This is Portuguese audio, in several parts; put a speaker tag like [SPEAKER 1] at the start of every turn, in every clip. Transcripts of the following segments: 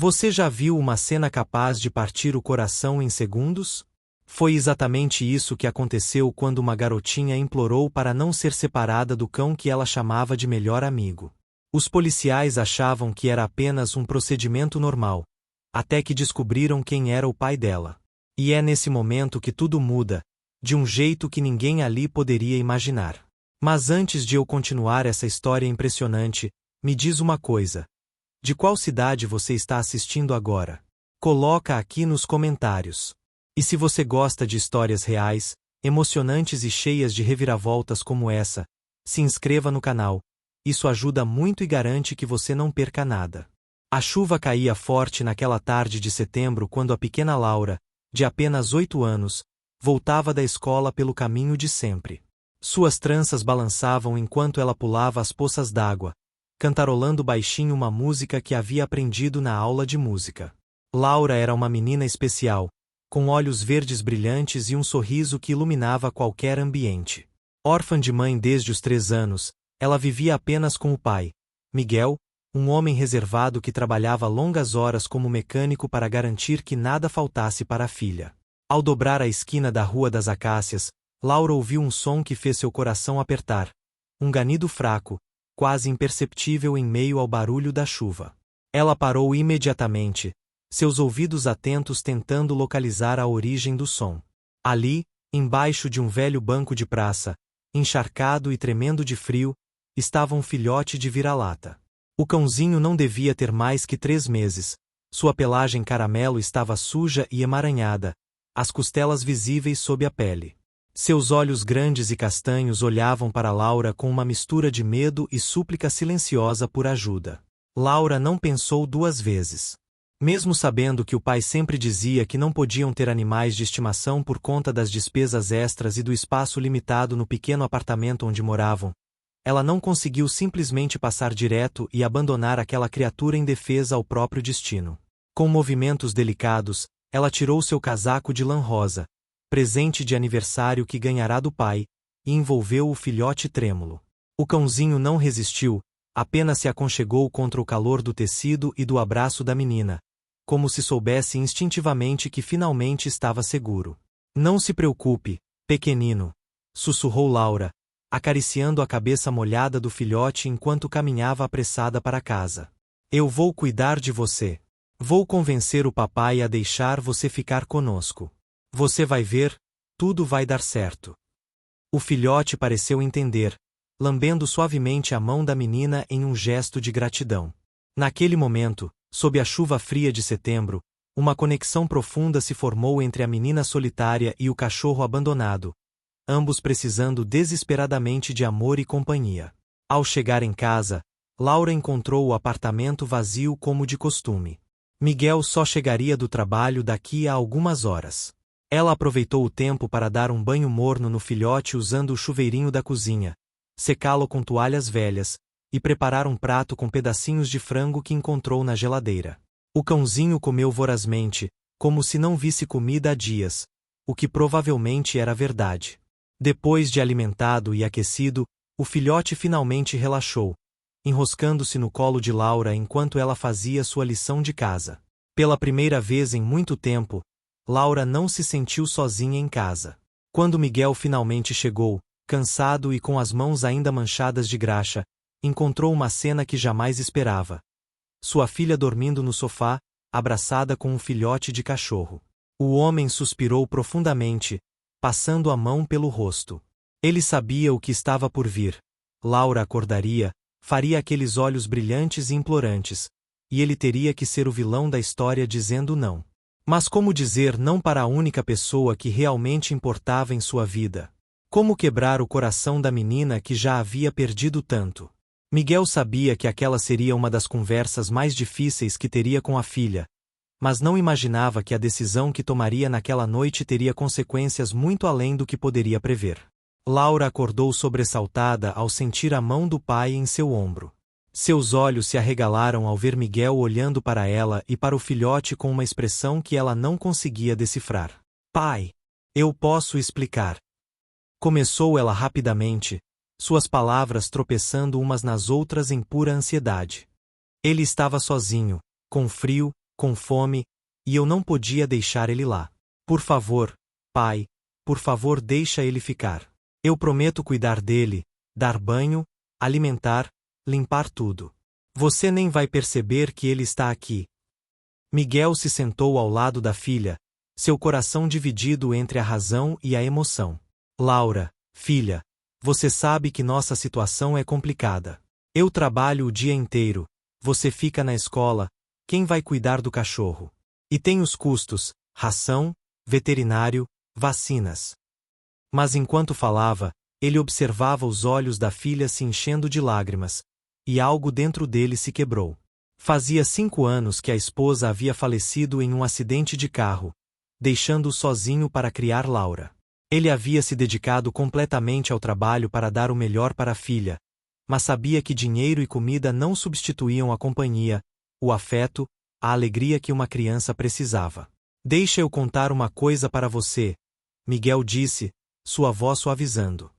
[SPEAKER 1] Você já viu uma cena capaz de partir o coração em segundos? Foi exatamente isso que aconteceu quando uma garotinha implorou para não ser separada do cão que ela chamava de melhor amigo. Os policiais achavam que era apenas um procedimento normal, até que descobriram quem era o pai dela. E é nesse momento que tudo muda, de um jeito que ninguém ali poderia imaginar. Mas antes de eu continuar essa história impressionante, me diz uma coisa. De qual cidade você está assistindo agora? Coloca aqui nos comentários. E se você gosta de histórias reais, emocionantes e cheias de reviravoltas como essa, se inscreva no canal. Isso ajuda muito e garante que você não perca nada. A chuva caía forte naquela tarde de setembro quando a pequena Laura, de apenas 8 anos, voltava da escola pelo caminho de sempre. Suas tranças balançavam enquanto ela pulava as poças d'água, cantarolando baixinho uma música que havia aprendido na aula de música. Laura era uma menina especial, com olhos verdes brilhantes e um sorriso que iluminava qualquer ambiente. Órfã de mãe desde os 3 anos, ela vivia apenas com o pai, Miguel, um homem reservado que trabalhava longas horas como mecânico para garantir que nada faltasse para a filha. Ao dobrar a esquina da Rua das Acácias, Laura ouviu um som que fez seu coração apertar, um ganido fraco, quase imperceptível em meio ao barulho da chuva. Ela parou imediatamente, seus ouvidos atentos tentando localizar a origem do som. Ali, embaixo de um velho banco de praça, encharcado e tremendo de frio, estava um filhote de vira-lata. O cãozinho não devia ter mais que 3 meses, sua pelagem caramelo estava suja e emaranhada, as costelas visíveis sob a pele. Seus olhos grandes e castanhos olhavam para Laura com uma mistura de medo e súplica silenciosa por ajuda. Laura não pensou 2 vezes. Mesmo sabendo que o pai sempre dizia que não podiam ter animais de estimação por conta das despesas extras e do espaço limitado no pequeno apartamento onde moravam, ela não conseguiu simplesmente passar direto e abandonar aquela criatura indefesa ao próprio destino. Com movimentos delicados, ela tirou seu casaco de lã rosa, presente de aniversário que ganhará do pai, e envolveu o filhote trêmulo. O cãozinho não resistiu, apenas se aconchegou contra o calor do tecido e do abraço da menina, como se soubesse instintivamente que finalmente estava seguro. Não se preocupe, pequenino, sussurrou Laura, acariciando a cabeça molhada do filhote enquanto caminhava apressada para casa. Eu vou cuidar de você. Vou convencer o papai a deixar você ficar conosco. Você vai ver, tudo vai dar certo. O filhote pareceu entender, lambendo suavemente a mão da menina em um gesto de gratidão. Naquele momento, sob a chuva fria de setembro, uma conexão profunda se formou entre a menina solitária e o cachorro abandonado, ambos precisando desesperadamente de amor e companhia. Ao chegar em casa, Laura encontrou o apartamento vazio como de costume. Miguel só chegaria do trabalho daqui a algumas horas. Ela aproveitou o tempo para dar um banho morno no filhote usando o chuveirinho da cozinha, secá-lo com toalhas velhas, e preparar um prato com pedacinhos de frango que encontrou na geladeira. O cãozinho comeu vorazmente, como se não visse comida há dias, o que provavelmente era verdade. Depois de alimentado e aquecido, o filhote finalmente relaxou, enroscando-se no colo de Laura enquanto ela fazia sua lição de casa. Pela primeira vez em muito tempo, Laura não se sentiu sozinha em casa. Quando Miguel finalmente chegou, cansado e com as mãos ainda manchadas de graxa, encontrou uma cena que jamais esperava. Sua filha dormindo no sofá, abraçada com um filhote de cachorro. O homem suspirou profundamente, passando a mão pelo rosto. Ele sabia o que estava por vir. Laura acordaria, faria aqueles olhos brilhantes e implorantes, e ele teria que ser o vilão da história dizendo não. Mas como dizer não para a única pessoa que realmente importava em sua vida? Como quebrar o coração da menina que já havia perdido tanto? Miguel sabia que aquela seria uma das conversas mais difíceis que teria com a filha, mas não imaginava que a decisão que tomaria naquela noite teria consequências muito além do que poderia prever. Laura acordou sobressaltada ao sentir a mão do pai em seu ombro. Seus olhos se arregalaram ao ver Miguel olhando para ela e para o filhote com uma expressão que ela não conseguia decifrar. Pai, eu posso explicar. Começou ela rapidamente, suas palavras tropeçando umas nas outras em pura ansiedade. Ele estava sozinho, com frio, com fome, e eu não podia deixar ele lá. Por favor, pai, por favor deixa ele ficar. Eu prometo cuidar dele, dar banho, alimentar, limpar tudo. Você nem vai perceber que ele está aqui. Miguel se sentou ao lado da filha, seu coração dividido entre a razão e a emoção. Laura, filha, você sabe que nossa situação é complicada. Eu trabalho o dia inteiro, você fica na escola, quem vai cuidar do cachorro? E tem os custos, ração, veterinário, vacinas. Mas enquanto falava, ele observava os olhos da filha se enchendo de lágrimas, e algo dentro dele se quebrou. Fazia 5 anos que a esposa havia falecido em um acidente de carro, deixando-o sozinho para criar Laura. Ele havia se dedicado completamente ao trabalho para dar o melhor para a filha, mas sabia que dinheiro e comida não substituíam a companhia, o afeto, a alegria que uma criança precisava. Deixa eu contar uma coisa para você, Miguel disse, sua voz suavizando.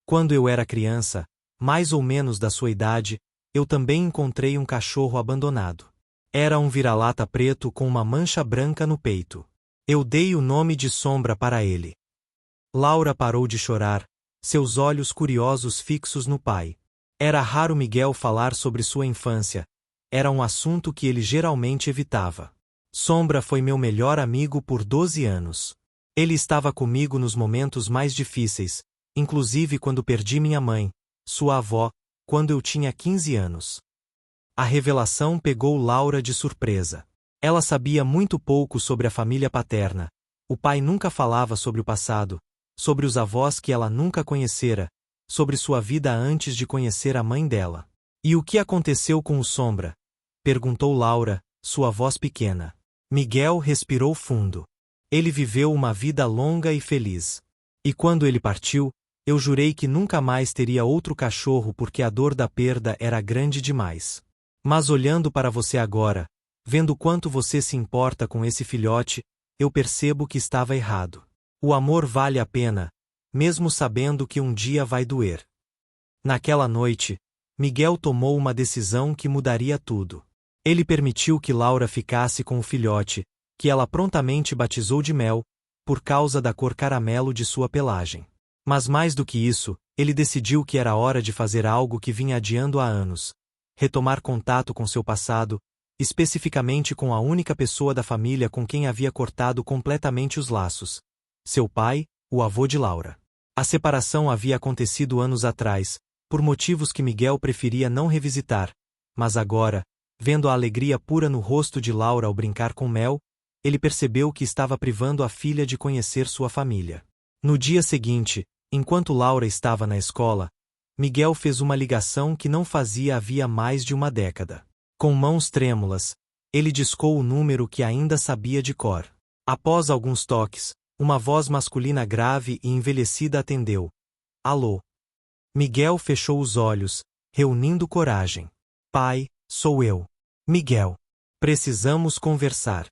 [SPEAKER 1] Quando eu era criança, mais ou menos da sua idade, eu também encontrei um cachorro abandonado. Era um vira-lata preto com uma mancha branca no peito. Eu dei o nome de Sombra para ele. Laura parou de chorar, seus olhos curiosos fixos no pai. Era raro Miguel falar sobre sua infância, era um assunto que ele geralmente evitava. Sombra foi meu melhor amigo por 12 anos. Ele estava comigo nos momentos mais difíceis, inclusive quando perdi minha mãe, sua avó, quando eu tinha 15 anos. A revelação pegou Laura de surpresa. Ela sabia muito pouco sobre a família paterna. O pai nunca falava sobre o passado, sobre os avós que ela nunca conhecera, sobre sua vida antes de conhecer a mãe dela. E o que aconteceu com o Sombra? Perguntou Laura, sua voz pequena. Miguel respirou fundo. Ele viveu uma vida longa e feliz. E quando ele partiu, eu jurei que nunca mais teria outro cachorro porque a dor da perda era grande demais. Mas olhando para você agora, vendo quanto você se importa com esse filhote, eu percebo que estava errado. O amor vale a pena, mesmo sabendo que um dia vai doer. Naquela noite, Miguel tomou uma decisão que mudaria tudo. Ele permitiu que Laura ficasse com o filhote, que ela prontamente batizou de Mel, por causa da cor caramelo de sua pelagem. Mas mais do que isso, ele decidiu que era hora de fazer algo que vinha adiando há anos: retomar contato com seu passado, especificamente com a única pessoa da família com quem havia cortado completamente os laços: seu pai, o avô de Laura. A separação havia acontecido anos atrás, por motivos que Miguel preferia não revisitar, mas agora, vendo a alegria pura no rosto de Laura ao brincar com Mel, ele percebeu que estava privando a filha de conhecer sua família. No dia seguinte, enquanto Laura estava na escola, Miguel fez uma ligação que não fazia havia mais de uma década. Com mãos trêmulas, ele discou o número que ainda sabia de cor. Após alguns toques, uma voz masculina grave e envelhecida atendeu. Alô? Miguel fechou os olhos, reunindo coragem. Pai, sou eu. Miguel. Precisamos conversar.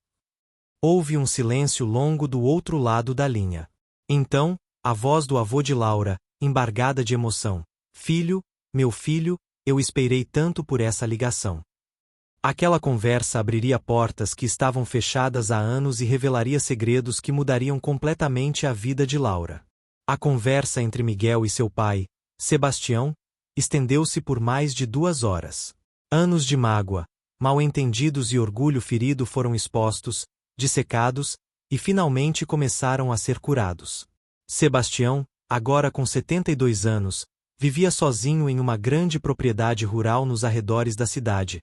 [SPEAKER 1] Houve um silêncio longo do outro lado da linha. Então, a voz do avô de Laura, embargada de emoção. Filho, meu filho, eu esperei tanto por essa ligação. Aquela conversa abriria portas que estavam fechadas há anos e revelaria segredos que mudariam completamente a vida de Laura. A conversa entre Miguel e seu pai, Sebastião, estendeu-se por mais de 2 horas. Anos de mágoa, mal-entendidos e orgulho ferido foram expostos, dissecados, e finalmente começaram a ser curados. Sebastião, agora com 72 anos, vivia sozinho em uma grande propriedade rural nos arredores da cidade,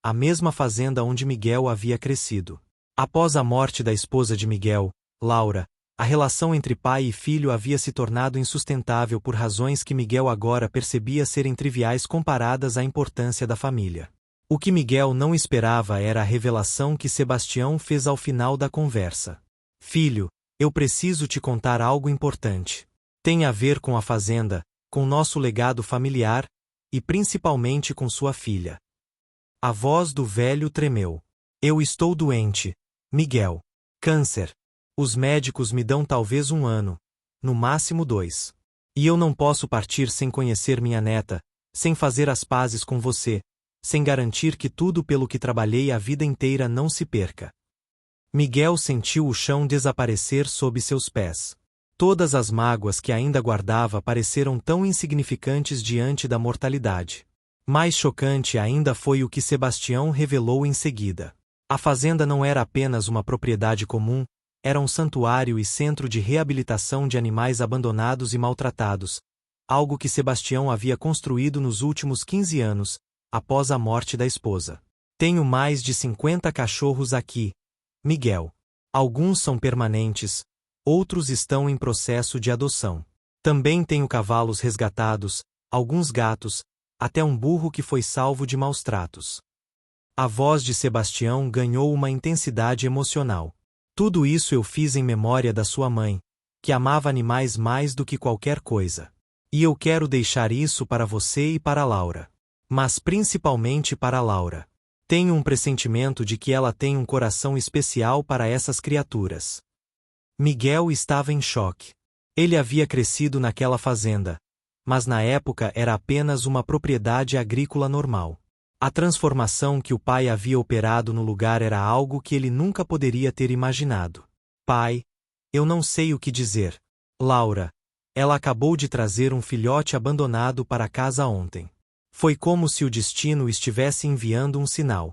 [SPEAKER 1] a mesma fazenda onde Miguel havia crescido. Após a morte da esposa de Miguel, Laura, a relação entre pai e filho havia se tornado insustentável por razões que Miguel agora percebia serem triviais comparadas à importância da família. O que Miguel não esperava era a revelação que Sebastião fez ao final da conversa. Filho, eu preciso te contar algo importante. Tem a ver com a fazenda, com nosso legado familiar, e principalmente com sua filha. A voz do velho tremeu. Eu estou doente, Miguel. Câncer. Os médicos me dão talvez 1 ano, no máximo 2. E eu não posso partir sem conhecer minha neta, sem fazer as pazes com você, sem garantir que tudo pelo que trabalhei a vida inteira não se perca. Miguel sentiu o chão desaparecer sob seus pés. Todas as mágoas que ainda guardava pareceram tão insignificantes diante da mortalidade. Mais chocante ainda foi o que Sebastião revelou em seguida. A fazenda não era apenas uma propriedade comum, era um santuário e centro de reabilitação de animais abandonados e maltratados, algo que Sebastião havia construído nos últimos 15 anos, após a morte da esposa. Tenho mais de 50 cachorros aqui, Miguel. Alguns são permanentes, outros estão em processo de adoção. Também tenho cavalos resgatados, alguns gatos, até um burro que foi salvo de maus tratos. A voz de Sebastião ganhou uma intensidade emocional. Tudo isso eu fiz em memória da sua mãe, que amava animais mais do que qualquer coisa. E eu quero deixar isso para você e para Laura. Mas principalmente para Laura. Tenho um pressentimento de que ela tem um coração especial para essas criaturas. Miguel estava em choque. Ele havia crescido naquela fazenda, mas na época era apenas uma propriedade agrícola normal. A transformação que o pai havia operado no lugar era algo que ele nunca poderia ter imaginado. Pai, eu não sei o que dizer. Laura, ela acabou de trazer um filhote abandonado para casa ontem. Foi como se o destino estivesse enviando um sinal.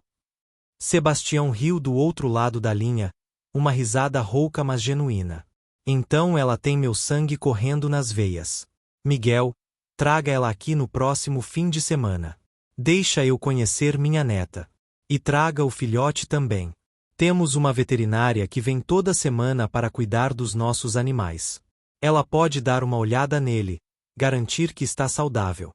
[SPEAKER 1] Sebastião riu do outro lado da linha, uma risada rouca mas genuína. Então ela tem meu sangue correndo nas veias. Miguel, traga ela aqui no próximo fim de semana. Deixa eu conhecer minha neta. E traga o filhote também. Temos uma veterinária que vem toda semana para cuidar dos nossos animais. Ela pode dar uma olhada nele, garantir que está saudável.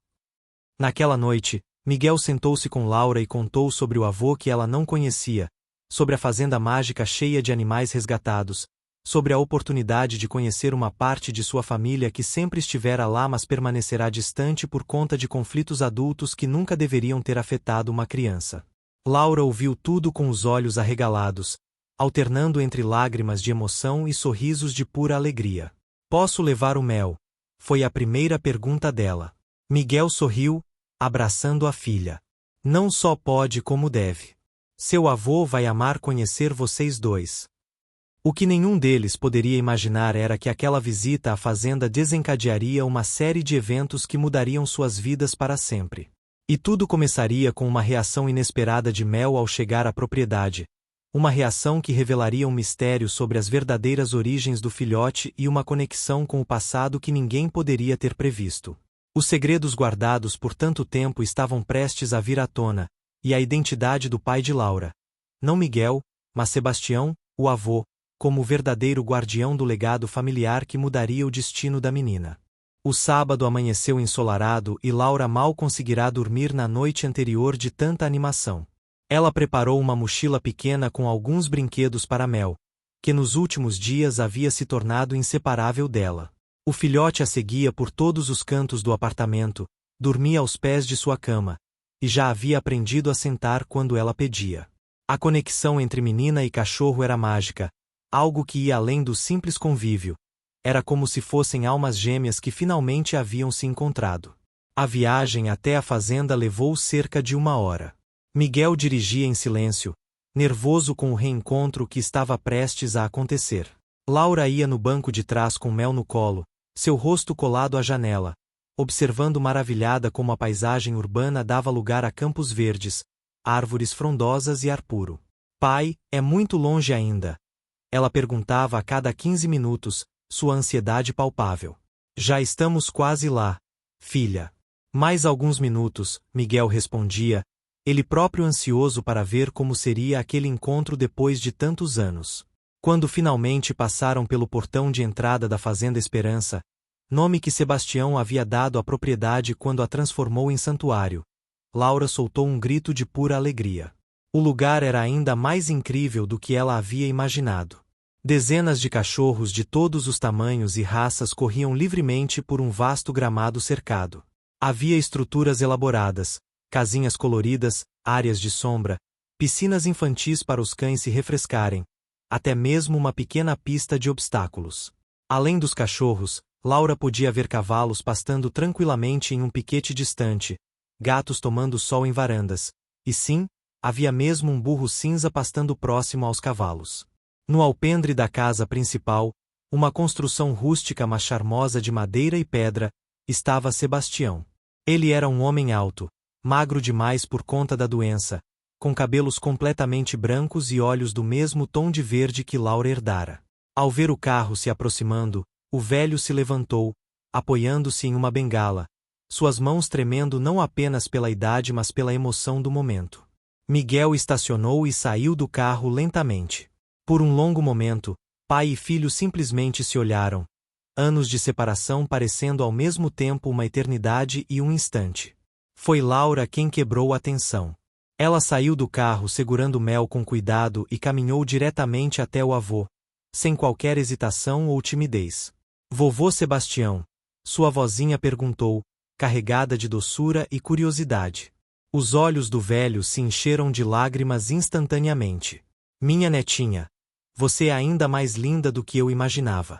[SPEAKER 1] Naquela noite, Miguel sentou-se com Laura e contou sobre o avô que ela não conhecia, sobre a fazenda mágica cheia de animais resgatados, sobre a oportunidade de conhecer uma parte de sua família que sempre estivera lá mas permanecerá distante por conta de conflitos adultos que nunca deveriam ter afetado uma criança. Laura ouviu tudo com os olhos arregalados, alternando entre lágrimas de emoção e sorrisos de pura alegria. Posso levar o mel? Foi a primeira pergunta dela. Miguel sorriu, abraçando a filha. Não só pode como deve. Seu avô vai amar conhecer vocês dois. O que nenhum deles poderia imaginar era que aquela visita à fazenda desencadearia uma série de eventos que mudariam suas vidas para sempre. E tudo começaria com uma reação inesperada de Mel ao chegar à propriedade, uma reação que revelaria um mistério sobre as verdadeiras origens do filhote e uma conexão com o passado que ninguém poderia ter previsto. Os segredos guardados por tanto tempo estavam prestes a vir à tona, e a identidade do pai de Laura, não Miguel, mas Sebastião, o avô, como o verdadeiro guardião do legado familiar que mudaria o destino da menina. O sábado amanheceu ensolarado e Laura mal conseguirá dormir na noite anterior de tanta animação. Ela preparou uma mochila pequena com alguns brinquedos para Mel, que nos últimos dias havia se tornado inseparável dela. O filhote a seguia por todos os cantos do apartamento, dormia aos pés de sua cama, e já havia aprendido a sentar quando ela pedia. A conexão entre menina e cachorro era mágica, algo que ia além do simples convívio. Era como se fossem almas gêmeas que finalmente haviam se encontrado. A viagem até a fazenda levou cerca de 1 hora. Miguel dirigia em silêncio, nervoso com o reencontro que estava prestes a acontecer. Laura ia no banco de trás com Mel no colo, seu rosto colado à janela, observando maravilhada como a paisagem urbana dava lugar a campos verdes, árvores frondosas e ar puro. Pai, é muito longe ainda? Ela perguntava a cada 15 minutos, sua ansiedade palpável. Já estamos quase lá, filha. Mais alguns minutos, Miguel respondia, ele próprio ansioso para ver como seria aquele encontro depois de tantos anos. Quando finalmente passaram pelo portão de entrada da Fazenda Esperança, nome que Sebastião havia dado à propriedade quando a transformou em santuário, Laura soltou um grito de pura alegria. O lugar era ainda mais incrível do que ela havia imaginado. Dezenas de cachorros de todos os tamanhos e raças corriam livremente por um vasto gramado cercado. Havia estruturas elaboradas, casinhas coloridas, áreas de sombra, piscinas infantis para os cães se refrescarem, até mesmo uma pequena pista de obstáculos. Além dos cachorros, Laura podia ver cavalos pastando tranquilamente em um piquete distante, gatos tomando sol em varandas, E sim, havia mesmo um burro cinza pastando próximo aos cavalos. No alpendre da casa principal, uma construção rústica mas charmosa de madeira e pedra, estava Sebastião. Ele era um homem alto, magro demais por conta da doença, com cabelos completamente brancos e olhos do mesmo tom de verde que Laura herdara. Ao ver o carro se aproximando, o velho se levantou, apoiando-se em uma bengala, suas mãos tremendo não apenas pela idade mas pela emoção do momento. Miguel estacionou e saiu do carro lentamente. Por um longo momento, pai e filho simplesmente se olharam, anos de separação parecendo ao mesmo tempo uma eternidade e um instante. Foi Laura quem quebrou a tensão. Ela saiu do carro segurando Mel com cuidado e caminhou diretamente até o avô, sem qualquer hesitação ou timidez. Vovô Sebastião, sua vozinha perguntou, carregada de doçura e curiosidade. Os olhos do velho se encheram de lágrimas instantaneamente. Minha netinha, você é ainda mais linda do que eu imaginava.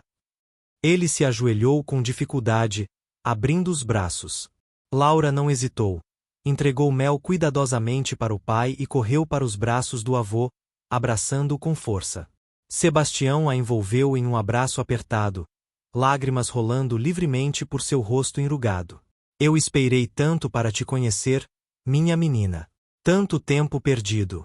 [SPEAKER 1] Ele se ajoelhou com dificuldade, abrindo os braços. Laura não hesitou. Entregou Mel cuidadosamente para o pai e correu para os braços do avô, abraçando-o com força. Sebastião a envolveu em um abraço apertado, lágrimas rolando livremente por seu rosto enrugado. Eu esperei tanto para te conhecer, minha menina. Tanto tempo perdido.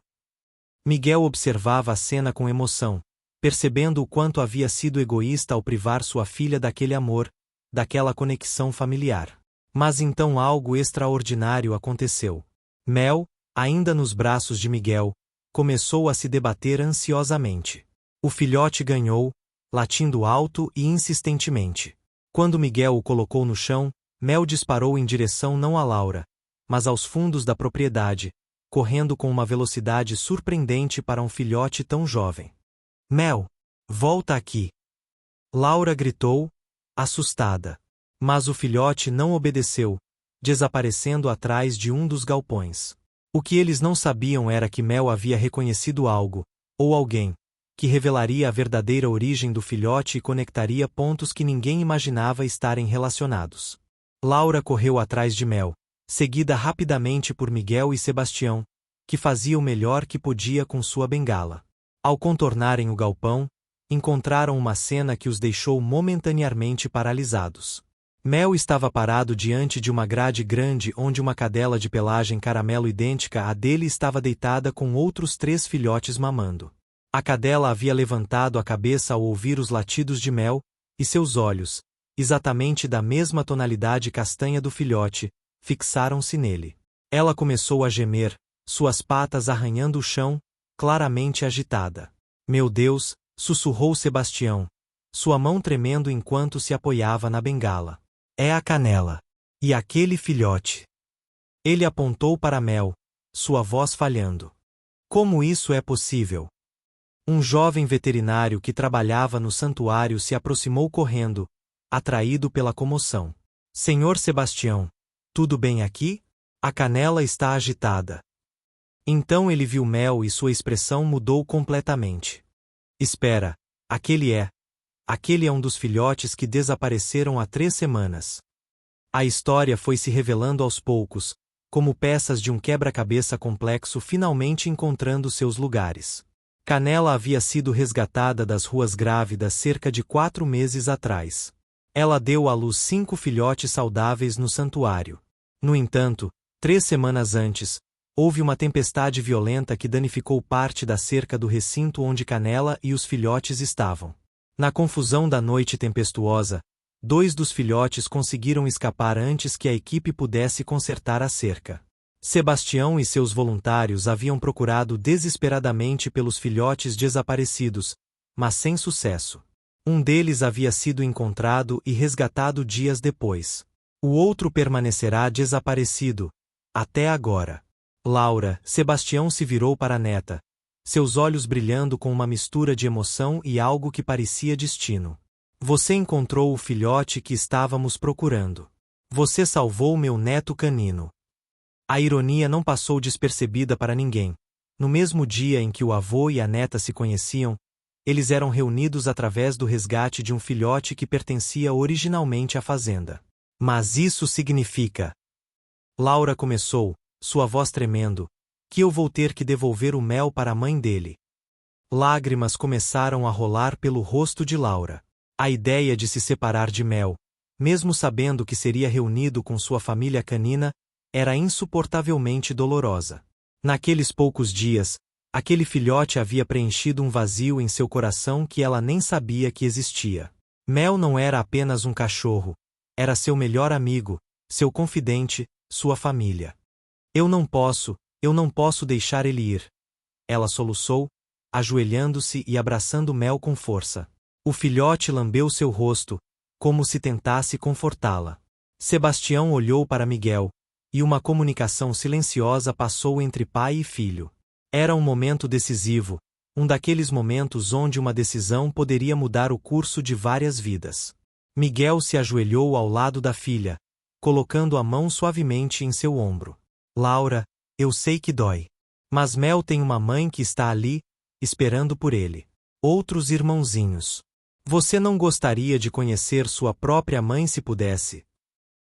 [SPEAKER 1] Miguel observava a cena com emoção, percebendo o quanto havia sido egoísta ao privar sua filha daquele amor, daquela conexão familiar. Mas então algo extraordinário aconteceu. Mel, ainda nos braços de Miguel, começou a se debater ansiosamente. O filhote ganhou, latindo alto e insistentemente. Quando Miguel o colocou no chão, Mel disparou em direção não a Laura, mas aos fundos da propriedade, correndo com uma velocidade surpreendente para um filhote tão jovem. Mel, volta aqui! Laura gritou, assustada. Mas o filhote não obedeceu, desaparecendo atrás de um dos galpões. O que eles não sabiam era que Mel havia reconhecido algo, ou alguém, que revelaria a verdadeira origem do filhote e conectaria pontos que ninguém imaginava estarem relacionados. Laura correu atrás de Mel, seguida rapidamente por Miguel e Sebastião, que fazia o melhor que podia com sua bengala. Ao contornarem o galpão, encontraram uma cena que os deixou momentaneamente paralisados. Mel estava parado diante de uma grade grande onde uma cadela de pelagem caramelo idêntica à dele estava deitada com outros 3 filhotes mamando. A cadela havia levantado a cabeça ao ouvir os latidos de Mel, e seus olhos, exatamente da mesma tonalidade castanha do filhote, fixaram-se nele. Ela começou a gemer, suas patas arranhando o chão, claramente agitada. Meu Deus, sussurrou Sebastião, sua mão tremendo enquanto se apoiava na bengala. É a Canela. E aquele filhote. Ele apontou para Mel, sua voz falhando. Como isso é possível? Um jovem veterinário que trabalhava no santuário se aproximou correndo, atraído pela comoção. Senhor Sebastião, tudo bem aqui? A Canela está agitada. Então ele viu Mel e sua expressão mudou completamente. Espera, aquele é um dos filhotes que desapareceram há 3 semanas. A história foi se revelando aos poucos, como peças de um quebra-cabeça complexo finalmente encontrando seus lugares. Canela havia sido resgatada das ruas grávida cerca de 4 meses atrás. Ela deu à luz 5 filhotes saudáveis no santuário. No entanto, 3 semanas antes, houve uma tempestade violenta que danificou parte da cerca do recinto onde Canela e os filhotes estavam. Na confusão da noite tempestuosa, 2 dos filhotes conseguiram escapar antes que a equipe pudesse consertar a cerca. Sebastião e seus voluntários haviam procurado desesperadamente pelos filhotes desaparecidos, mas sem sucesso. Um deles havia sido encontrado e resgatado dias depois. O outro permanecerá desaparecido, até agora. Laura, Sebastião se virou para a neta, seus olhos brilhando com uma mistura de emoção e algo que parecia destino. Você encontrou o filhote que estávamos procurando. Você salvou meu neto canino. A ironia não passou despercebida para ninguém. No mesmo dia em que o avô e a neta se conheciam, eles eram reunidos através do resgate de um filhote que pertencia originalmente à fazenda. Mas isso significa... Laura começou, sua voz tremendo, que eu vou ter que devolver o Mel para a mãe dele. Lágrimas começaram a rolar pelo rosto de Laura. A ideia de se separar de Mel, mesmo sabendo que seria reunido com sua família canina, era insuportavelmente dolorosa. Naqueles poucos dias, aquele filhote havia preenchido um vazio em seu coração que ela nem sabia que existia. Mel não era apenas um cachorro, era seu melhor amigo, seu confidente, sua família. Eu não posso deixar ele ir. Ela soluçou, ajoelhando-se e abraçando Mel com força. O filhote lambeu seu rosto, como se tentasse confortá-la. Sebastião olhou para Miguel, e uma comunicação silenciosa passou entre pai e filho. Era um momento decisivo, um daqueles momentos onde uma decisão poderia mudar o curso de várias vidas. Miguel se ajoelhou ao lado da filha, colocando a mão suavemente em seu ombro. Laura, eu sei que dói. Mas Mel tem uma mãe que está ali, esperando por ele. Outros irmãozinhos. Você não gostaria de conhecer sua própria mãe se pudesse?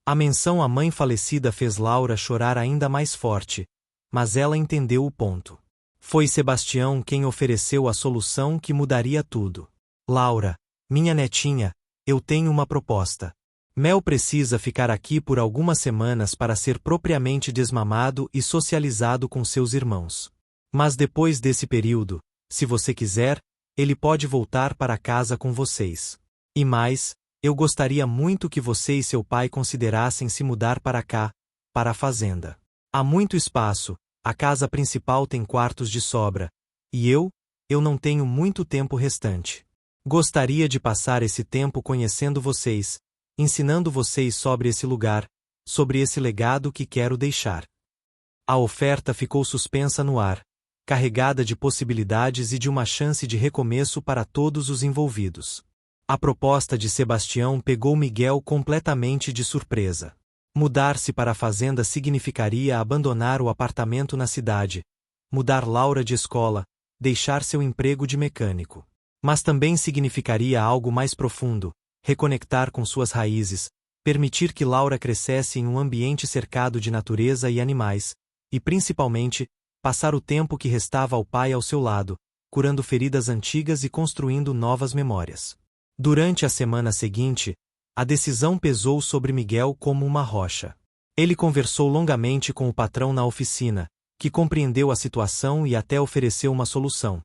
[SPEAKER 1] A menção à mãe falecida fez Laura chorar ainda mais forte, mas ela entendeu o ponto. Foi Sebastião quem ofereceu a solução que mudaria tudo. Laura, minha netinha, eu tenho uma proposta. Mel precisa ficar aqui por algumas semanas para ser propriamente desmamado e socializado com seus irmãos. Mas depois desse período, se você quiser, ele pode voltar para casa com vocês. E mais, eu gostaria muito que você e seu pai considerassem se mudar para cá, para a fazenda. Há muito espaço, a casa principal tem quartos de sobra, e eu não tenho muito tempo restante. Gostaria de passar esse tempo conhecendo vocês, ensinando vocês sobre esse lugar, sobre esse legado que quero deixar. A oferta ficou suspensa no ar, carregada de possibilidades e de uma chance de recomeço para todos os envolvidos. A proposta de Sebastião pegou Miguel completamente de surpresa. Mudar-se para a fazenda significaria abandonar o apartamento na cidade, mudar Laura de escola, deixar seu emprego de mecânico. Mas também significaria algo mais profundo, reconectar com suas raízes, permitir que Laura crescesse em um ambiente cercado de natureza e animais, e principalmente, passar o tempo que restava ao pai ao seu lado, curando feridas antigas e construindo novas memórias. Durante a semana seguinte, a decisão pesou sobre Miguel como uma rocha. Ele conversou longamente com o patrão na oficina, que compreendeu a situação e até ofereceu uma solução.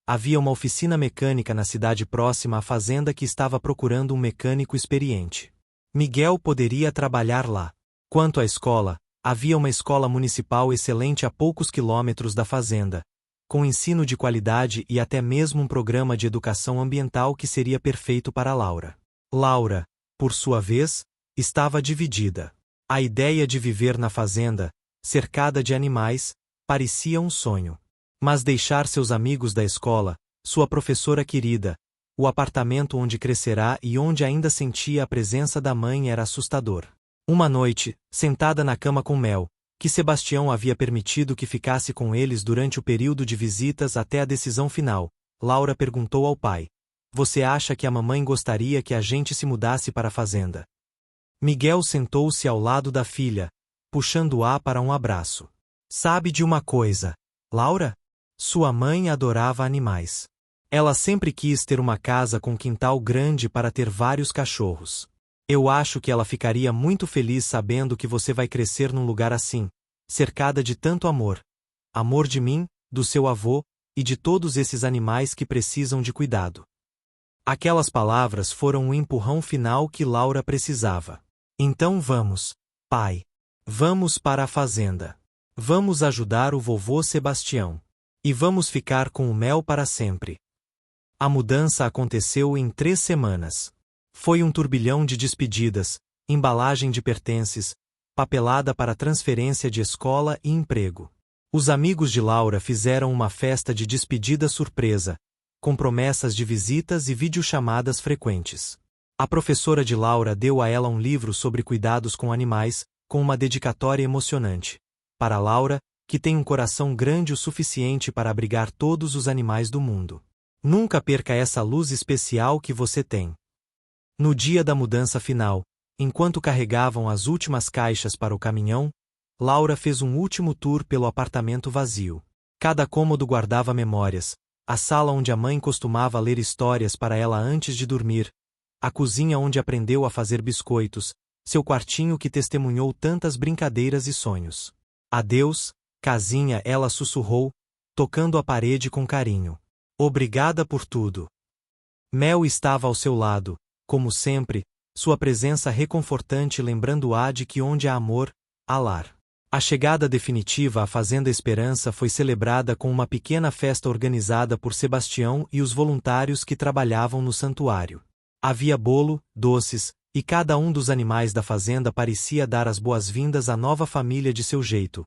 [SPEAKER 1] Havia uma oficina mecânica na cidade próxima à fazenda que estava procurando um mecânico experiente. Miguel poderia trabalhar lá. Quanto à escola, havia uma escola municipal excelente a poucos quilômetros da fazenda, com ensino de qualidade e até mesmo um programa de educação ambiental que seria perfeito para Laura. Laura, por sua vez, estava dividida. A ideia de viver na fazenda, cercada de animais, parecia um sonho. Mas deixar seus amigos da escola, sua professora querida, o apartamento onde crescerá e onde ainda sentia a presença da mãe era assustador. Uma noite, sentada na cama com Mel, que Sebastião havia permitido que ficasse com eles durante o período de visitas até a decisão final, Laura perguntou ao pai: "Você acha que a mamãe gostaria que a gente se mudasse para a fazenda?" Miguel sentou-se ao lado da filha, puxando-a para um abraço. "Sabe de uma coisa, Laura? Sua mãe adorava animais. Ela sempre quis ter uma casa com quintal grande para ter vários cachorros. Eu acho que ela ficaria muito feliz sabendo que você vai crescer num lugar assim, cercada de tanto amor. Amor de mim, do seu avô, e de todos esses animais que precisam de cuidado." Aquelas palavras foram o empurrão final que Laura precisava. "Então vamos, pai. Vamos para a fazenda. Vamos ajudar o vovô Sebastião. E vamos ficar com o Mel para sempre." A mudança aconteceu em 3 semanas. Foi um turbilhão de despedidas, embalagem de pertences, papelada para transferência de escola e emprego. Os amigos de Laura fizeram uma festa de despedida surpresa, com promessas de visitas e videochamadas frequentes. A professora de Laura deu a ela um livro sobre cuidados com animais, com uma dedicatória emocionante. Para Laura, que tem um coração grande o suficiente para abrigar todos os animais do mundo. Nunca perca essa luz especial que você tem. No dia da mudança final, enquanto carregavam as últimas caixas para o caminhão, Laura fez um último tour pelo apartamento vazio. Cada cômodo guardava memórias, a sala onde a mãe costumava ler histórias para ela antes de dormir, a cozinha onde aprendeu a fazer biscoitos, seu quartinho que testemunhou tantas brincadeiras e sonhos. Adeus, casinha, ela sussurrou, tocando a parede com carinho. Obrigada por tudo. Mel estava ao seu lado, como sempre, sua presença reconfortante lembrando-a de que onde há amor, há lar. A chegada definitiva à Fazenda Esperança foi celebrada com uma pequena festa organizada por Sebastião e os voluntários que trabalhavam no santuário. Havia bolo, doces, e cada um dos animais da fazenda parecia dar as boas-vindas à nova família de seu jeito.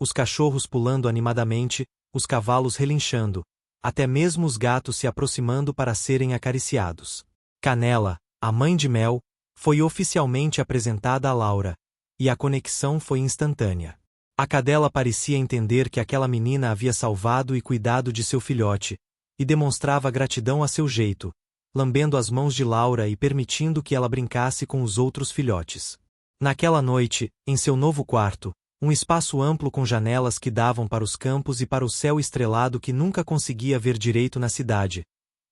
[SPEAKER 1] Os cachorros pulando animadamente, os cavalos relinchando, até mesmo os gatos se aproximando para serem acariciados. Canela, a mãe de Mel, foi oficialmente apresentada a Laura, e a conexão foi instantânea. A cadela parecia entender que aquela menina havia salvado e cuidado de seu filhote, e demonstrava gratidão a seu jeito, lambendo as mãos de Laura e permitindo que ela brincasse com os outros filhotes. Naquela noite, em seu novo quarto, um espaço amplo com janelas que davam para os campos e para o céu estrelado que nunca conseguia ver direito na cidade,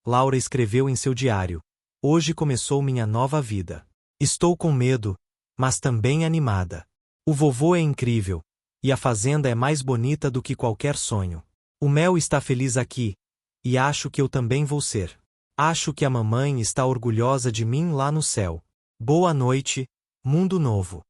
[SPEAKER 1] Laura escreveu em seu diário: "Hoje começou minha nova vida. Estou com medo, mas também animada. O vovô é incrível, e a fazenda é mais bonita do que qualquer sonho. O Mel está feliz aqui, e acho que eu também vou ser. Acho que a mamãe está orgulhosa de mim lá no céu. Boa noite, mundo novo."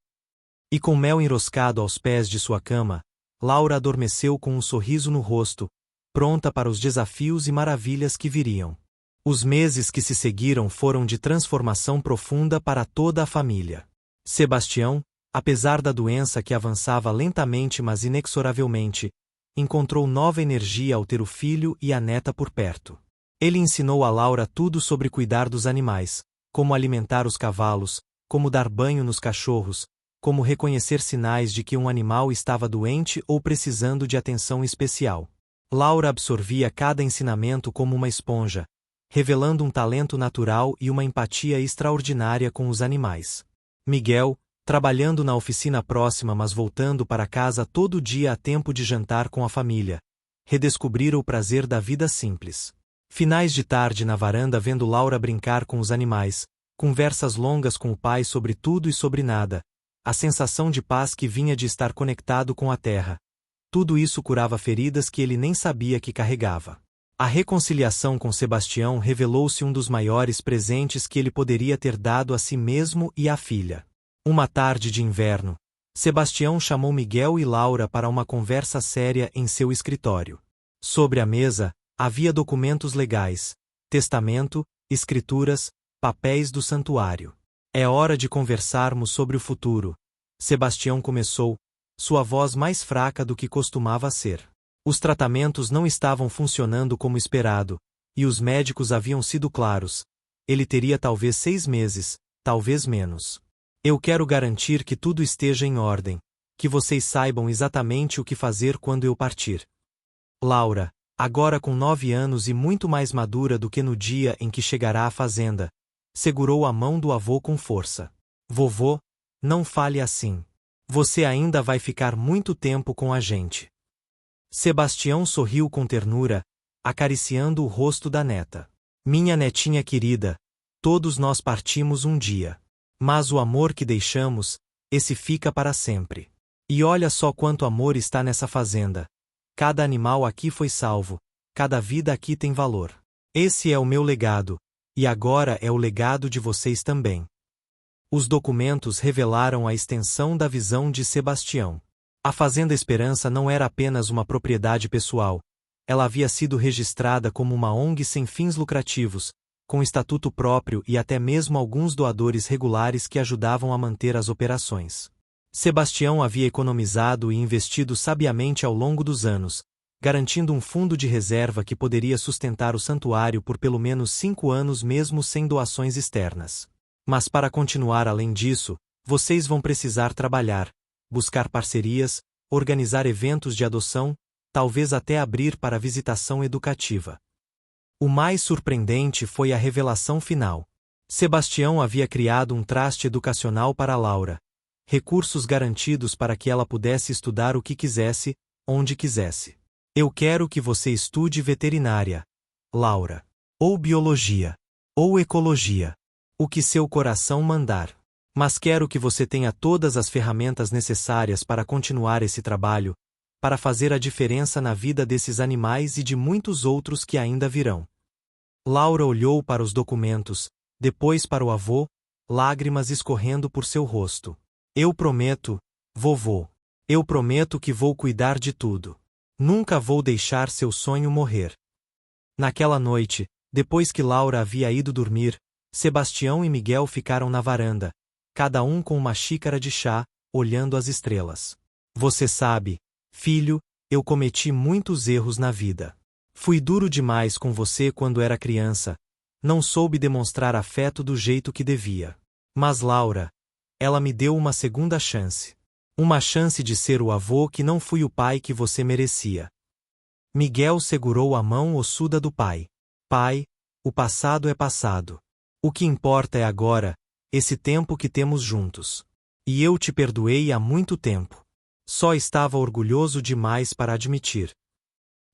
[SPEAKER 1] E com Mel enroscado aos pés de sua cama, Laura adormeceu com um sorriso no rosto, pronta para os desafios e maravilhas que viriam. Os meses que se seguiram foram de transformação profunda para toda a família. Sebastião, apesar da doença que avançava lentamente mas inexoravelmente, encontrou nova energia ao ter o filho e a neta por perto. Ele ensinou a Laura tudo sobre cuidar dos animais, como alimentar os cavalos, como dar banho nos cachorros, como reconhecer sinais de que um animal estava doente ou precisando de atenção especial. Laura absorvia cada ensinamento como uma esponja, revelando um talento natural e uma empatia extraordinária com os animais. Miguel, trabalhando na oficina próxima mas voltando para casa todo dia a tempo de jantar com a família, redescobrira o prazer da vida simples. Finais de tarde na varanda vendo Laura brincar com os animais, conversas longas com o pai sobre tudo e sobre nada, a sensação de paz que vinha de estar conectado com a terra. Tudo isso curava feridas que ele nem sabia que carregava. A reconciliação com Sebastião revelou-se um dos maiores presentes que ele poderia ter dado a si mesmo e à filha. Uma tarde de inverno, Sebastião chamou Miguel e Laura para uma conversa séria em seu escritório. Sobre a mesa, havia documentos legais, testamento, escrituras, papéis do santuário. "É hora de conversarmos sobre o futuro", Sebastião começou, sua voz mais fraca do que costumava ser. Os tratamentos não estavam funcionando como esperado, e os médicos haviam sido claros. Ele teria talvez 6 meses, talvez menos. "Eu quero garantir que tudo esteja em ordem, que vocês saibam exatamente o que fazer quando eu partir." Laura, agora com 9 anos e muito mais madura do que no dia em que chegará à fazenda, segurou a mão do avô com força. "Vovô, não fale assim. Você ainda vai ficar muito tempo com a gente." Sebastião sorriu com ternura, acariciando o rosto da neta. "Minha netinha querida, todos nós partimos um dia. Mas o amor que deixamos, esse fica para sempre. E olha só quanto amor está nessa fazenda. Cada animal aqui foi salvo, cada vida aqui tem valor. Esse é o meu legado, e agora é o legado de vocês também." Os documentos revelaram a extensão da visão de Sebastião. A Fazenda Esperança não era apenas uma propriedade pessoal, ela havia sido registrada como uma ONG sem fins lucrativos, com estatuto próprio e até mesmo alguns doadores regulares que ajudavam a manter as operações. Sebastião havia economizado e investido sabiamente ao longo dos anos, garantindo um fundo de reserva que poderia sustentar o santuário por pelo menos 5 anos mesmo sem doações externas. Mas para continuar além disso, vocês vão precisar trabalhar, buscar parcerias, organizar eventos de adoção, talvez até abrir para visitação educativa. O mais surpreendente foi a revelação final. Sebastião havia criado um traste educacional para Laura, recursos garantidos para que ela pudesse estudar o que quisesse, onde quisesse. Eu quero que você estude veterinária, Laura. Ou biologia. Ou ecologia. O que seu coração mandar. Mas quero que você tenha todas as ferramentas necessárias para continuar esse trabalho, para fazer a diferença na vida desses animais e de muitos outros que ainda virão. Laura olhou para os documentos, depois para o avô, lágrimas escorrendo por seu rosto. Eu prometo, vovô. Eu prometo que vou cuidar de tudo. Nunca vou deixar seu sonho morrer. Naquela noite, depois que Laura havia ido dormir, Sebastião e Miguel ficaram na varanda, cada um com uma xícara de chá, olhando as estrelas. Você sabe, filho, eu cometi muitos erros na vida. Fui duro demais com você quando era criança, não soube demonstrar afeto do jeito que devia. Mas Laura, ela me deu uma segunda chance. Uma chance de ser o avô que não fui o pai que você merecia. Miguel segurou a mão ossuda do pai. Pai, o passado é passado. O que importa é agora, esse tempo que temos juntos. E eu te perdoei há muito tempo. Só estava orgulhoso demais para admitir.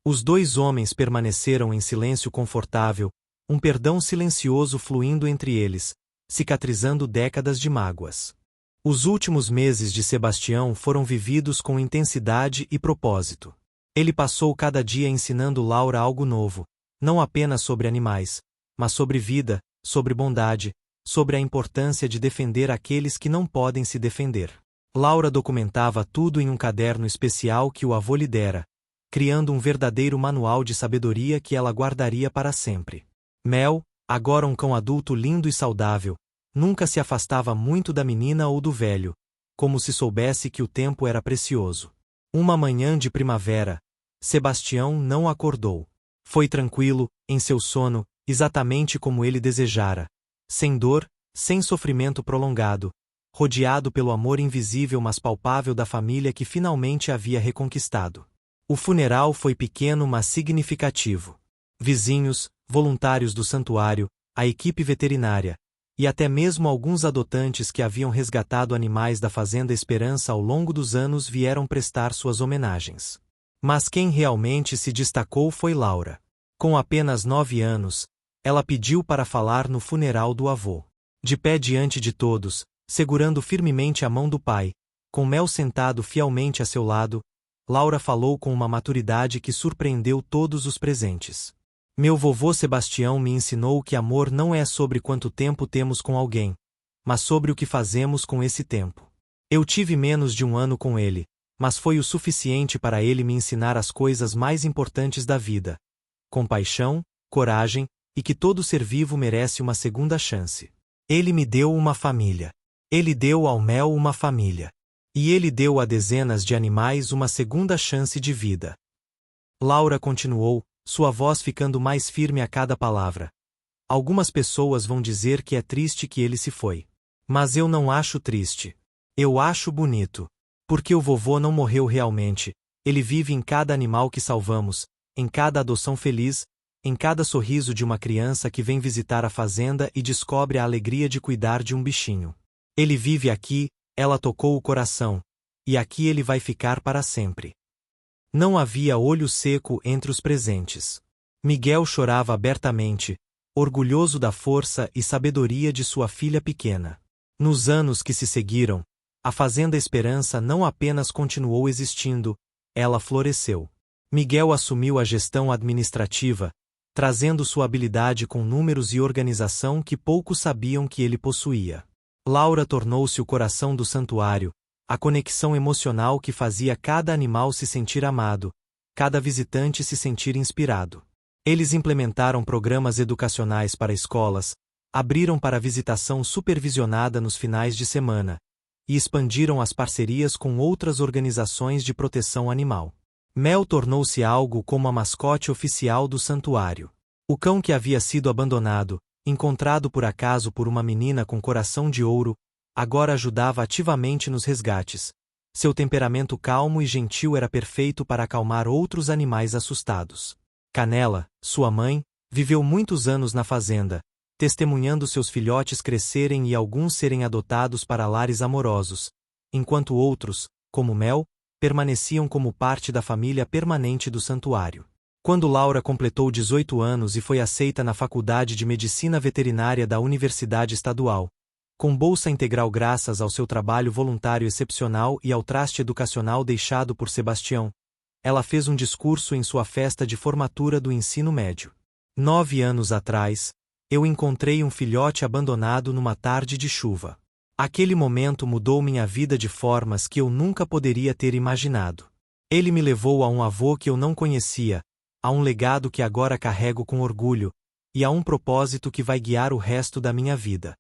[SPEAKER 1] Os dois homens permaneceram em silêncio confortável, um perdão silencioso fluindo entre eles, cicatrizando décadas de mágoas. Os últimos meses de Sebastião foram vividos com intensidade e propósito. Ele passou cada dia ensinando Laura algo novo, não apenas sobre animais, mas sobre vida, sobre bondade, sobre a importância de defender aqueles que não podem se defender. Laura documentava tudo em um caderno especial que o avô lhe dera, criando um verdadeiro manual de sabedoria que ela guardaria para sempre. Mel, agora um cão adulto lindo e saudável, nunca se afastava muito da menina ou do velho, como se soubesse que o tempo era precioso. Uma manhã de primavera, Sebastião não acordou. Foi tranquilo, em seu sono, exatamente como ele desejara, sem dor, sem sofrimento prolongado, rodeado pelo amor invisível mas palpável da família que finalmente havia reconquistado. O funeral foi pequeno mas significativo. Vizinhos, voluntários do santuário, a equipe veterinária, e até mesmo alguns adotantes que haviam resgatado animais da Fazenda Esperança ao longo dos anos vieram prestar suas homenagens. Mas quem realmente se destacou foi Laura. Com apenas 9 anos, ela pediu para falar no funeral do avô. De pé diante de todos, segurando firmemente a mão do pai, com Mel sentado fielmente a seu lado, Laura falou com uma maturidade que surpreendeu todos os presentes. Meu vovô Sebastião me ensinou que amor não é sobre quanto tempo temos com alguém, mas sobre o que fazemos com esse tempo. Eu tive menos de um ano com ele, mas foi o suficiente para ele me ensinar as coisas mais importantes da vida: compaixão, coragem, e que todo ser vivo merece uma segunda chance. Ele me deu uma família. Ele deu ao Mel uma família. E ele deu a dezenas de animais uma segunda chance de vida. Laura continuou, sua voz ficando mais firme a cada palavra. Algumas pessoas vão dizer que é triste que ele se foi. Mas eu não acho triste. Eu acho bonito. Porque o vovô não morreu realmente, ele vive em cada animal que salvamos, em cada adoção feliz, em cada sorriso de uma criança que vem visitar a fazenda e descobre a alegria de cuidar de um bichinho. Ele vive aqui, ela tocou o coração, e aqui ele vai ficar para sempre. Não havia olho seco entre os presentes. Miguel chorava abertamente, orgulhoso da força e sabedoria de sua filha pequena. Nos anos que se seguiram, a Fazenda Esperança não apenas continuou existindo, ela floresceu. Miguel assumiu a gestão administrativa, trazendo sua habilidade com números e organização que poucos sabiam que ele possuía. Laura tornou-se o coração do santuário, a conexão emocional que fazia cada animal se sentir amado, cada visitante se sentir inspirado. Eles implementaram programas educacionais para escolas, abriram para visitação supervisionada nos finais de semana, e expandiram as parcerias com outras organizações de proteção animal. Mel tornou-se algo como a mascote oficial do santuário. O cão que havia sido abandonado, encontrado por acaso por uma menina com coração de ouro, agora ajudava ativamente nos resgates. Seu temperamento calmo e gentil era perfeito para acalmar outros animais assustados. Canela, sua mãe, viveu muitos anos na fazenda, testemunhando seus filhotes crescerem e alguns serem adotados para lares amorosos, enquanto outros, como Mel, permaneciam como parte da família permanente do santuário. Quando Laura completou 18 anos e foi aceita na Faculdade de Medicina Veterinária da Universidade Estadual, com bolsa integral graças ao seu trabalho voluntário excepcional e ao traste educacional deixado por Sebastião, ela fez um discurso em sua festa de formatura do ensino médio. 9 anos atrás, eu encontrei um filhote abandonado numa tarde de chuva. Aquele momento mudou minha vida de formas que eu nunca poderia ter imaginado. Ele me levou a um avô que eu não conhecia, a um legado que agora carrego com orgulho, e a um propósito que vai guiar o resto da minha vida.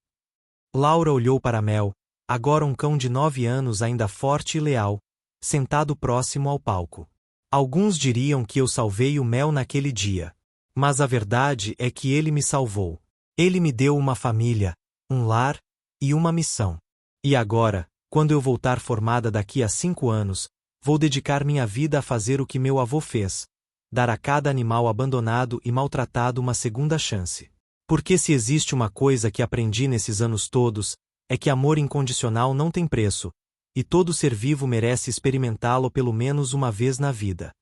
[SPEAKER 1] Laura olhou para Mel, agora um cão de 9 anos ainda forte e leal, sentado próximo ao palco. Alguns diriam que eu salvei o Mel naquele dia. Mas a verdade é que ele me salvou. Ele me deu uma família, um lar e uma missão. E agora, quando eu voltar formada daqui a 5 anos, vou dedicar minha vida a fazer o que meu avô fez: dar a cada animal abandonado e maltratado uma segunda chance. Porque se existe uma coisa que aprendi nesses anos todos, é que amor incondicional não tem preço, e todo ser vivo merece experimentá-lo pelo menos uma vez na vida.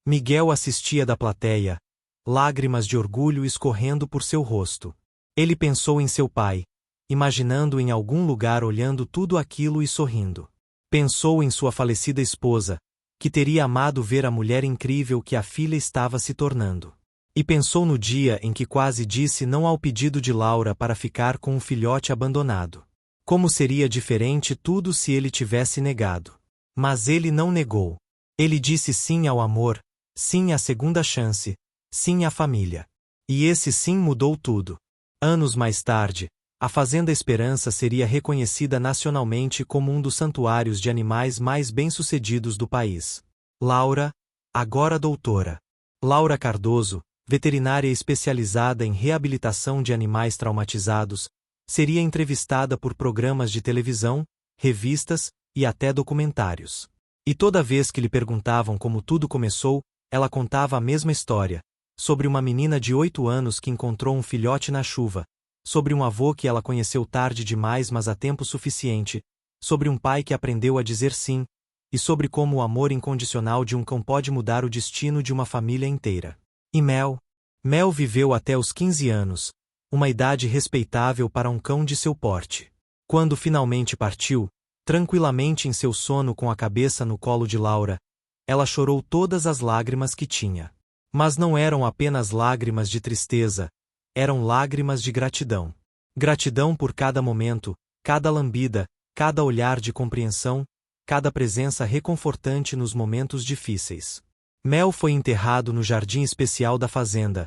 [SPEAKER 1] Miguel assistia da plateia, lágrimas de orgulho escorrendo por seu rosto. Ele pensou em seu pai, imaginando em algum lugar olhando tudo aquilo e sorrindo. Pensou em sua falecida esposa, que teria amado ver a mulher incrível que a filha estava se tornando. E pensou no dia em que quase disse não ao pedido de Laura para ficar com um filhote abandonado. Como seria diferente tudo se ele tivesse negado. Mas ele não negou. Ele disse sim ao amor, sim à segunda chance, sim à família. E esse sim mudou tudo. Anos mais tarde, a Fazenda Esperança seria reconhecida nacionalmente como um dos santuários de animais mais bem-sucedidos do país. Laura, agora doutora. Laura Cardoso, veterinária especializada em reabilitação de animais traumatizados, seria entrevistada por programas de televisão, revistas e até documentários. E toda vez que lhe perguntavam como tudo começou, ela contava a mesma história, sobre uma menina de 8 anos que encontrou um filhote na chuva, sobre um avô que ela conheceu tarde demais mas a tempo suficiente, sobre um pai que aprendeu a dizer sim, e sobre como o amor incondicional de um cão pode mudar o destino de uma família inteira. E Mel? Mel viveu até os 15 anos, uma idade respeitável para um cão de seu porte. Quando finalmente partiu, tranquilamente em seu sono com a cabeça no colo de Laura, ela chorou todas as lágrimas que tinha. Mas não eram apenas lágrimas de tristeza, eram lágrimas de gratidão. Gratidão por cada momento, cada lambida, cada olhar de compreensão, cada presença reconfortante nos momentos difíceis. Mel foi enterrado no jardim especial da fazenda,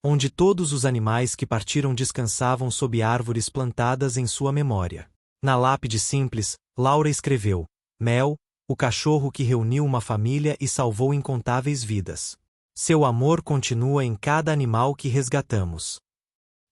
[SPEAKER 1] onde todos os animais que partiram descansavam sob árvores plantadas em sua memória. Na lápide simples, Laura escreveu: Mel, o cachorro que reuniu uma família e salvou incontáveis vidas. Seu amor continua em cada animal que resgatamos.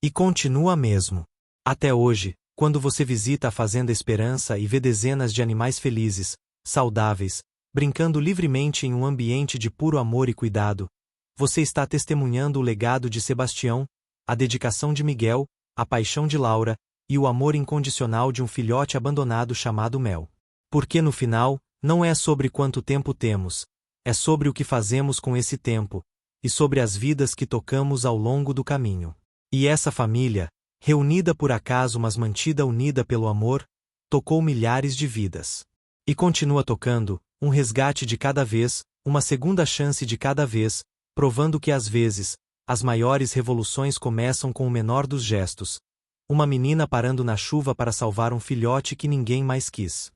[SPEAKER 1] E continua mesmo. Até hoje, quando você visita a Fazenda Esperança e vê dezenas de animais felizes, saudáveis, brincando livremente em um ambiente de puro amor e cuidado, você está testemunhando o legado de Sebastião, a dedicação de Miguel, a paixão de Laura e o amor incondicional de um filhote abandonado chamado Mel. Porque no final, não é sobre quanto tempo temos, é sobre o que fazemos com esse tempo, e sobre as vidas que tocamos ao longo do caminho. E essa família, reunida por acaso mas mantida unida pelo amor, tocou milhares de vidas. E continua tocando, um resgate de cada vez, uma segunda chance de cada vez, provando que às vezes, as maiores revoluções começam com o menor dos gestos. Uma menina parando na chuva para salvar um filhote que ninguém mais quis.